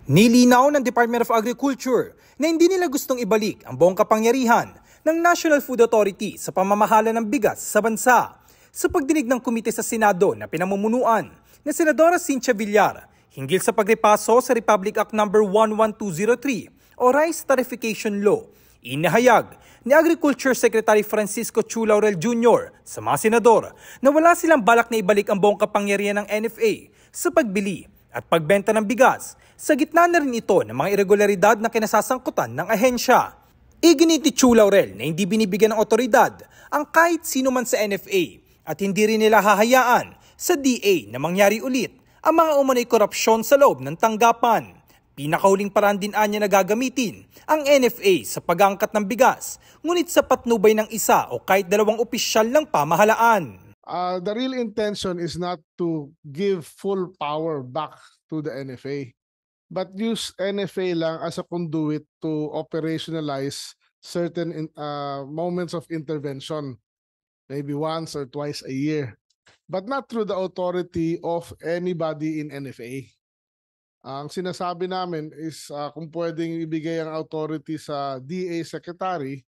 Nilinaw ng Department of Agriculture na hindi nila gustong ibalik ang buong kapangyarihan ng National Food Authority sa pamamahala ng bigas sa bansa. Sa pagdinig ng komite sa Senado na pinamumunuan ni Senadora Cynthia Villar hinggil sa pagrepaso sa Republic Act No. 11203 o Rice Tarification Law, inahayag ni Agriculture Secretary Francisco Chu Laurel Jr. sa mga senador na wala silang balak na ibalik ang buong kapangyarihan ng NFA sa pagbili at pagbenta ng bigas. Sa gitna na rin ito ng mga irregularidad na kinasasangkutan ng ahensya. Iginit ni Chu Laurel na hindi binibigyan ng otoridad ang kahit sino man sa NFA at hindi rin nila hahayaan sa DA na mangyari ulit ang mga umano'y korupsyon sa loob ng tanggapan. Pinakahuling paraan din anya na gagamitin ang NFA sa pag-aangkat ng bigas, ngunit sa patnubay ng isa o kahit dalawang opisyal ng pamahalaan. The real intention is not to give full power back to the NFA, but use NFA lang as a conduit to operationalize certain moments of intervention, maybe once or twice a year, but not through the authority of anybody in NFA. Ang sinasabi namin is kung pwedeng ibigay ang authority sa DA Secretary,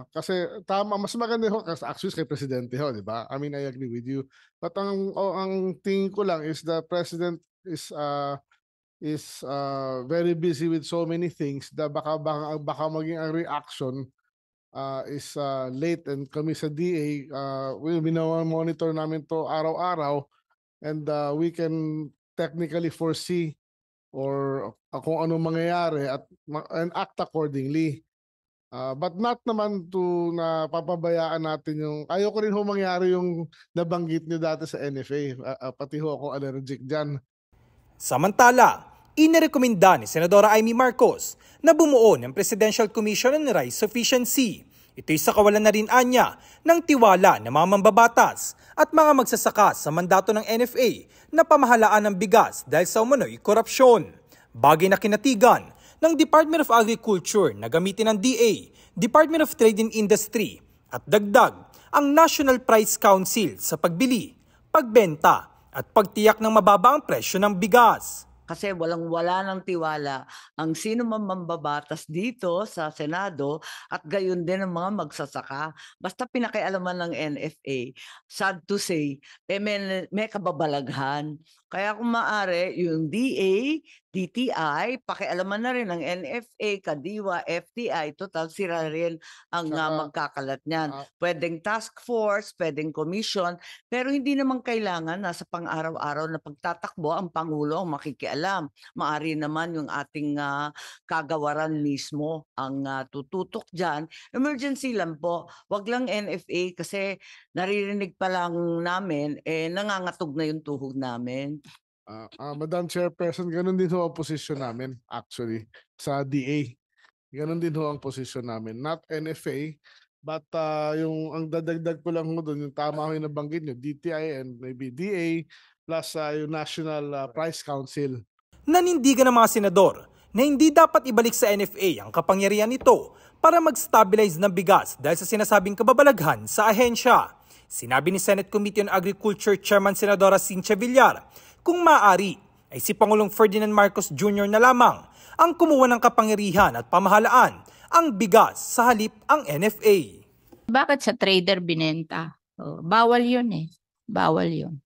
kasi tama, mas maganda ho kasi actually kay Presidente ho, di ba? I mean, I agree with you. But ang tingin ko lang is the President is very busy with so many things that baka maging ang reaction is late, and kami sa DA monitor namin to araw-araw, and we can technically foresee or kung ano mangyayari and act accordingly. But not naman to na papabayaan natin yung, ayoko rin ho mangyari yung nabanggit niyo dati sa NFA, pati ho ako allergic dyan. Samantala, inirekomenda ni Senadora Amy Marcos na bumuo ng Presidential Commission on Rice Sufficiency. Ito'y sa kawalan na rin anya ng tiwala ng mga mambabatas at mga magsasaka sa mandato ng NFA na pamahalaan ng bigas dahil sa umano'y korupsyon. Bagay na kinatigan ng Department of Agriculture na gamitin ng DA, Department of Trade and Industry at dagdag ang National Price Council sa pagbili, pagbenta at pagtiyak ng mababa ang presyo ng bigas. Kasi walang-wala ng tiwala ang sino man mambabatas dito sa Senado at gayon din ang mga magsasaka. Basta pinakialaman ng NFA, sad to say, may kababalaghan. Kaya kung maaari, yung DA, DTI, pakialaman na rin ng NFA, Kadiwa, FTI, total sila rin ang magkakalat niyan. Pwedeng task force, pwedeng commission, pero hindi naman kailangan nasa pang-araw-araw na pagtatakbo ang Pangulo ang makikialam. Maari naman yung ating kagawaran mismo ang tututok dyan. Emergency lang po, wag lang NFA kasi naririnig pa lang namin, nangangatog na yung tuhog namin. Madam Chairperson, ganun din ho ang posisyon namin actually sa DA. Ganun din ho ang posisyon namin. Not NFA, but yung ang dadagdag ko lang ho doon, yung tama ho yung nabanggit nyo, DTI and maybe DA plus yung National Price Council. Nanindigan ng mga senador na hindi dapat ibalik sa NFA ang kapangyarihan nito para mag-stabilize ng bigas dahil sa sinasabing kababalaghan sa ahensya. Sinabi ni Senate Committee on Agriculture Chairman Senadora Cynthia Villar, kung maaari ay si Pangulong Ferdinand Marcos Jr. na lamang ang kumuha ng kapangyarihan at pamahalaan ang bigas sa halip ang NFA. Bakit sa trader binenta? Bawal yun eh. Bawal yun.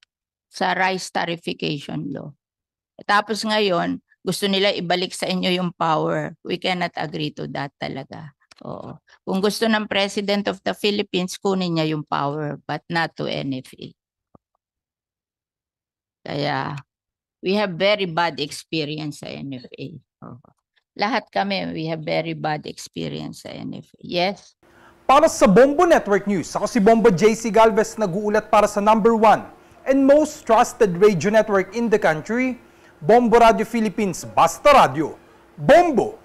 Sa Rice Tarification Law. Tapos ngayon, gusto nila ibalik sa inyo yung power. We cannot agree to that talaga. Oo. Kung gusto ng President of the Philippines, kunin niya yung power, but not to NFA. Kaya, we have very bad experience sa NFA. Lahat kami, we have very bad experience sa NFA. Yes? Para sa Bombo Network News, ako si Bombo JC Galvez, nag-uulat para sa #1 and most trusted radio network in the country, Bombo Radio Philippines, Basta Radio. Bombo!